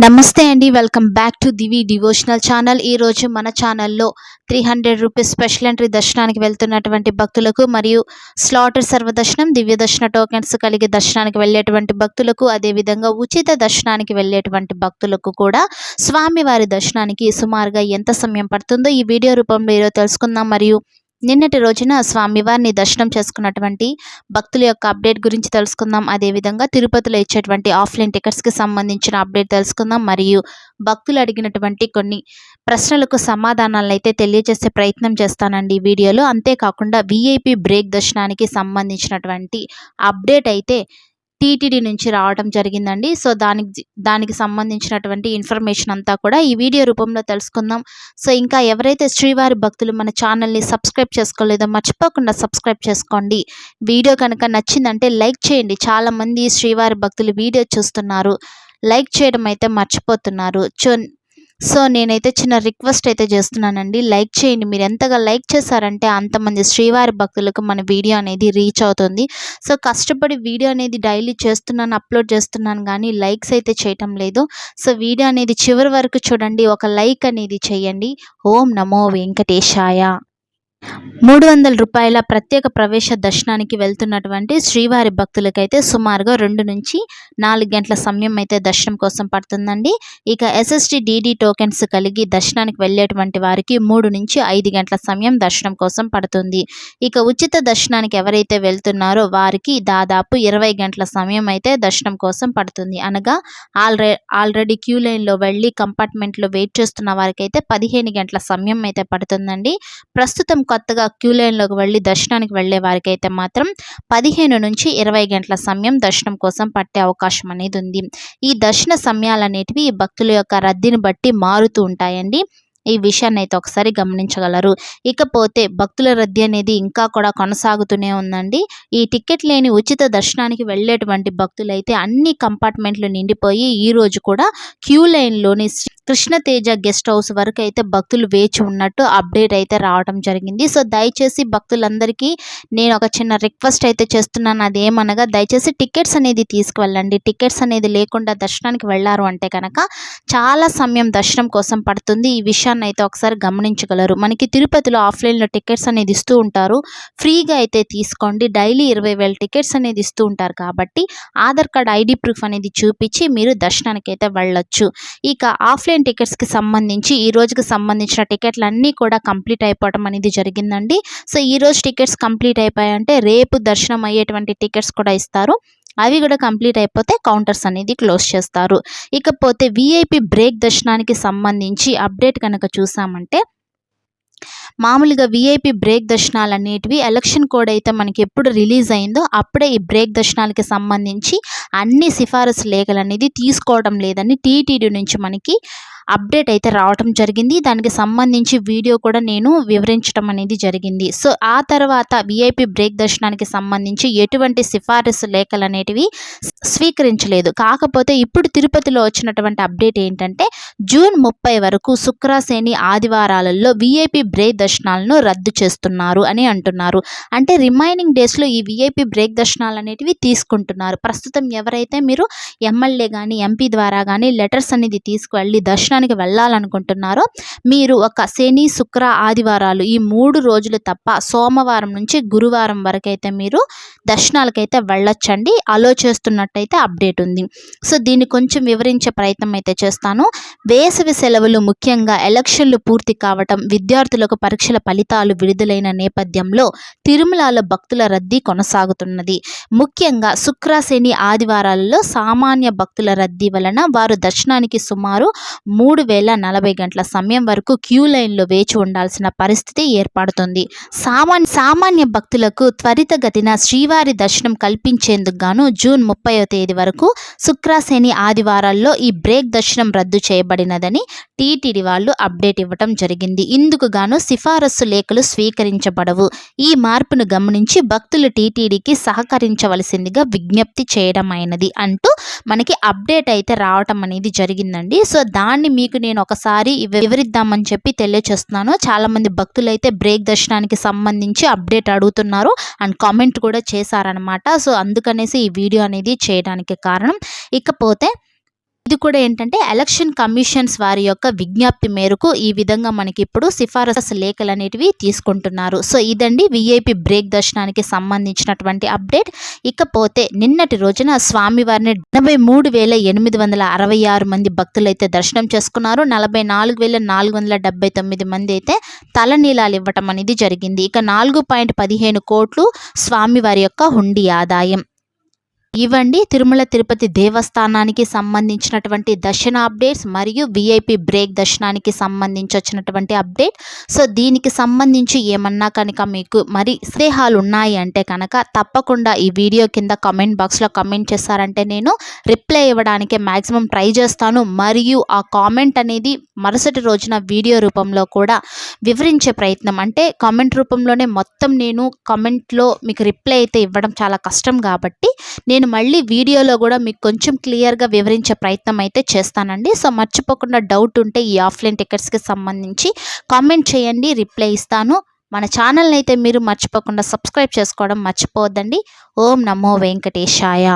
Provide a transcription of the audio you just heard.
నమస్తే అండి, welcome back to Divi devotional channel. ఈరోజు మన ఛానల్లో 300 రూపీస్ స్పెషల్ ఎంట్రీ దర్శనానికి వెళ్తున్నటువంటి భక్తులకు మరియు స్లాటర్ సర్వదర్శనం దివ్య దర్శన టోకెన్స్ కలిగి దర్శనానికి వెళ్ళేటువంటి భక్తులకు, అదేవిధంగా ఉచిత దర్శనానికి వెళ్ళేటువంటి భక్తులకు కూడా స్వామివారి దర్శనానికి సుమారుగా ఎంత సమయం పడుతుందో ఈ వీడియో రూపంలో ఈరోజు తెలుసుకుందాం. మరియు నిన్నటి రోజున స్వామివారిని దర్శనం చేసుకున్నటువంటి భక్తుల యొక్క అప్డేట్ గురించి తెలుసుకుందాం. అదేవిధంగా తిరుపతిలో ఇచ్చేటువంటి ఆఫ్లైన్ టికెట్స్కి సంబంధించిన అప్డేట్ తెలుసుకుందాం. మరియు భక్తులు అడిగినటువంటి కొన్ని ప్రశ్నలకు సమాధానాలను అయితే తెలియజేసే ప్రయత్నం చేస్తానండి ఈ వీడియోలో. అంతేకాకుండా విఐపి బ్రేక్ దర్శనానికి సంబంధించినటువంటి అప్డేట్ అయితే టీటీడీ నుంచి రావడం జరిగిందండి. సో దానికి సంబంధించినటువంటి ఇన్ఫర్మేషన్ అంతా కూడా ఈ వీడియో రూపంలో తెలుసుకుందాం. సో ఇంకా ఎవరైతే శ్రీవారి భక్తులు మన ఛానల్ని సబ్స్క్రైబ్ చేసుకోలేదో మర్చిపోకుండా సబ్స్క్రైబ్ చేసుకోండి. వీడియో కనుక నచ్చిందంటే లైక్ చేయండి. చాలామంది శ్రీవారి భక్తులు వీడియో చూస్తున్నారు, లైక్ చేయడం అయితే మర్చిపోతున్నారు. సో నేనైతే చిన్న రిక్వెస్ట్ అయితే చేస్తున్నానండి, లైక్ చేయండి. మీరు ఎంతగా లైక్ చేశారంటే అంతమంది శ్రీవారి భక్తులకు మన వీడియో అనేది రీచ్ అవుతుంది. సో కష్టపడి వీడియో అనేది డైలీ చేస్తున్నాను, అప్లోడ్ చేస్తున్నాను, కానీ లైక్స్ అయితే చేయటం లేదు. సో వీడియో అనేది చివరి వరకు చూడండి, ఒక లైక్ అనేది చేయండి. ఓం నమో వెంకటేశాయ. 300 రూపాయల ప్రత్యేక ప్రవేశ దర్శనానికి వెళ్తున్నటువంటి శ్రీవారి భక్తులకైతే సుమారుగా 2 నుంచి 4 గంటల సమయం అయితే దర్శనం కోసం పడుతుందండి. ఇక ఎస్ఎస్డి డిడి టోకెన్స్ కలిగి దర్శనానికి వెళ్ళేటువంటి వారికి 3 నుంచి 5 గంటల సమయం దర్శనం కోసం పడుతుంది. ఇక ఉచిత దర్శనానికి ఎవరైతే వెళ్తున్నారో వారికి దాదాపు 20 గంటల సమయం అయితే దర్శనం కోసం పడుతుంది. అనగా ఆల్రెడీ క్యూ లైన్లో వెళ్ళి కంపార్ట్మెంట్లో వెయిట్ చేస్తున్న వారికి అయితే 15 గంటల సమయం అయితే పడుతుందండి. ప్రస్తుతం కొత్తగా క్యూ లైన్లోకి వెళ్ళి దర్శనానికి వెళ్ళే వారికి అయితే మాత్రం 15 నుంచి 20 గంటల సమయం దర్శనం కోసం పట్టే అవకాశం అనేది ఉంది. ఈ దర్శన సమయాలు అనేటివి భక్తుల యొక్క రద్దీని బట్టి మారుతూ ఉంటాయండి. ఈ విషయాన్ని అయితే ఒకసారి గమనించగలరు. ఇకపోతే భక్తుల రద్దీ అనేది ఇంకా కూడా కొనసాగుతూనే ఉందండి. ఈ టికెట్ లేని ఉచిత దర్శనానికి వెళ్ళేటువంటి భక్తులైతే అన్ని కంపార్ట్మెంట్లు నిండిపోయి ఈ రోజు కూడా క్యూ లైన్లోని కృష్ణతేజ గెస్ట్ హౌస్ వరకు అయితే భక్తులు వేచి ఉన్నట్టు అప్డేట్ అయితే రావడం జరిగింది. సో దయచేసి భక్తులందరికీ నేను ఒక చిన్న రిక్వెస్ట్ అయితే చేస్తున్నాను. అదేమనగా దయచేసి టికెట్స్ అనేది తీసుకువెళ్ళండి. టికెట్స్ అనేది లేకుండా దర్శనానికి వెళ్ళారు అంటే కనుక చాలా సమయం దర్శనం కోసం పడుతుంది. ఈ విషయాన్ని అయితే ఒకసారి గమనించగలరు. మనకి తిరుపతిలో ఆఫ్లైన్లో టికెట్స్ అనేది ఇస్తూ ఉంటారు, ఫ్రీగా అయితే తీసుకోండి. డైలీ 20,000 టికెట్స్ అనేది ఇస్తూ ఉంటారు కాబట్టి ఆధార్ కార్డ్ ఐడి ప్రూఫ్ అనేది చూపించి మీరు దర్శనానికి అయితే వెళ్ళొచ్చు. ఇక ఆఫ్లైన్ టికెట్స్కి సంబంధించి ఈ రోజుకి సంబంధించిన టికెట్లు అన్నీ కూడా కంప్లీట్ అయిపోవడం అనేది జరిగిందండి. సో ఈ రోజు టికెట్స్ కంప్లీట్ అయిపోయాయంటే రేపు దర్శనం అయ్యేటువంటి టికెట్స్ కూడా ఇస్తారు. అవి కూడా కంప్లీట్ అయిపోతే కౌంటర్స్ అనేది క్లోజ్ చేస్తారు. ఇకపోతే విఐపి బ్రేక్ దర్శనానికి సంబంధించి అప్డేట్ కనుక చూసామంటే మామూలుగా విఐపి బ్రేక్ దర్శనాలు అనేటివి ఎలక్షన్ కోడ్ అయితే మనకి ఎప్పుడు రిలీజ్ అయిందో అప్పుడే ఈ బ్రేక్ దర్శనాలకి సంబంధించి అన్ని సిఫారసు లేఖలు అనేది తీసుకోవడం లేదని టీటీడీ నుంచి మనకి అప్డేట్ అయితే రావటం జరిగింది. దానికి సంబంధించి వీడియో కూడా నేను వివరించడం అనేది జరిగింది. సో ఆ తర్వాత విఐపి బ్రేక్ దర్శనానికి సంబంధించి ఎటువంటి సిఫారసు లేఖలు అనేటివి స్వీకరించలేదు. కాకపోతే ఇప్పుడు తిరుపతిలో వచ్చినటువంటి అప్డేట్ ఏంటంటే జూన్ 30 వరకు శుక్ర, శని, ఆదివారాలలో విఐపి బ్రేక్ దర్శనాలను రద్దు చేస్తున్నారు అని అంటున్నారు. అంటే రిమైనింగ్ డేస్లో ఈ విఐపి బ్రేక్ దర్శనాలు అనేటివి తీసుకుంటున్నారు. ప్రస్తుతం ఎవరైతే మీరు ఎమ్మెల్యే కానీ ఎంపీ ద్వారా కానీ లెటర్స్ అనేది తీసుకువెళ్ళి దర్శనానికి వెళ్ళాలనుకుంటున్నారో మీరు ఒక శని, శుక్ర, ఆదివారాలు ఈ 3 రోజులు తప్ప సోమవారం నుంచి గురువారం వరకు అయితే మీరు దర్శనాలకైతే వెళ్ళొచ్చండి. అలో చేస్తున్నట్టయితే అప్డేట్ ఉంది. సో దీన్ని కొంచెం వివరించే ప్రయత్నం అయితే చేస్తాను. వేసవి సెలవులు, ముఖ్యంగా ఎలక్షన్లు పూర్తి కావటం, విద్యార్థులకు పరీక్షల ఫలితాలు విడుదలైన నేపథ్యంలో తిరుమలలో భక్తుల రద్దీ కొనసాగుతున్నది. ముఖ్యంగా శుక్ర, శని, ఆదివారాలలో సామాన్య భక్తుల రద్దీ వలన వారు దర్శనానికి సుమారు 3,040 గంటల సమయం వరకు క్యూ లైన్లో వేచి ఉండాల్సిన పరిస్థితి ఏర్పడుతుంది. సామాన్య భక్తులకు త్వరితగతిన శ్రీవారి దర్శనం కల్పించేందుకు గాను జూన్ 30వ తేదీ వరకు శుక్ర, శని, ఆదివారాల్లో ఈ బ్రేక్ దర్శనం రద్దు చేయబడినదని టీటీడీ వాళ్ళు అప్డేట్ ఇవ్వటం జరిగింది. ఇందుకు గాను సిఫారసు లేఖలు స్వీకరించబడవు. ఈ మార్పును గమనించి భక్తులు టీటీడీకి సహకరించవలసిందిగా విజ్ఞప్తి చేయడం అయినది అంటూ మనకి అప్డేట్ అయితే రావటం అనేది జరిగిందండి. సో దాన్ని మీకు నేను ఒకసారి వివరిద్దామని చెప్పి తెలియచేస్తున్నాను. చాలామంది భక్తులు అయితే బ్రేక్ దర్శనానికి సంబంధించి అప్డేట్ అడుగుతున్నారు అండ్ కామెంట్ కూడా చేశారనమాట. సో అందుకనేసి ఈ వీడియో అనేది చేయడానికి కారణం. ఇకపోతే ఇది కూడా ఏంటంటే ఎలక్షన్ కమిషన్స్ వారి యొక్క విజ్ఞప్తి మేరకు ఈ విధంగా మనకి ఇప్పుడు సిఫారసు లేఖలు అనేటివి తీసుకుంటున్నారు. సో ఇదండి విఐపి బ్రేక్ దర్శనానికి సంబంధించినటువంటి అప్డేట్. ఇకపోతే నిన్నటి రోజున స్వామివారిని 83,866 మంది భక్తులు అయితే దర్శనం చేసుకున్నారు. 44,479 మంది అయితే తలనీలాలు ఇవ్వటం అనేది జరిగింది. ఇక 4.15 కోట్లు స్వామివారి యొక్క హుండీ ఆదాయం. ఇవండి తిరుమల తిరుపతి దేవస్థానానికి సంబంధించినటువంటి దర్శన అప్డేట్స్ మరియు విఐపి బ్రేక్ దర్శనానికి సంబంధించి వచ్చినటువంటి అప్డేట్. సో దీనికి సంబంధించి ఏమన్నా కనుక మీకు మరి సందేహాలు ఉన్నాయి అంటే కనుక తప్పకుండా ఈ వీడియో కింద కామెంట్ బాక్స్లో కామెంట్ చేశారంటే నేను రిప్లై ఇవ్వడానికి మ్యాక్సిమం ట్రై చేస్తాను. మరియు ఆ కామెంట్ అనేది మరుసటి రోజున వీడియో రూపంలో కూడా వివరించే ప్రయత్నం, అంటే కామెంట్ రూపంలోనే మొత్తం నేను కామెంట్లో మీకు రిప్లై అయితే ఇవ్వడం చాలా కష్టం కాబట్టి నేను మళ్ళీ వీడియోలో కూడా మీకు కొంచెం క్లియర్గా వివరించే ప్రయత్నం అయితే చేస్తానండి. సో మర్చిపోకుండా డౌట్ ఉంటే ఈ ఆఫ్లైన్ టికెట్స్కి సంబంధించి కామెంట్ చేయండి, రిప్లై ఇస్తాను. మన ఛానల్ని అయితే మీరు మర్చిపోకుండా సబ్స్క్రైబ్ చేసుకోవడం మర్చిపోవద్దండి. ఓం నమో వెంకటేశాయ.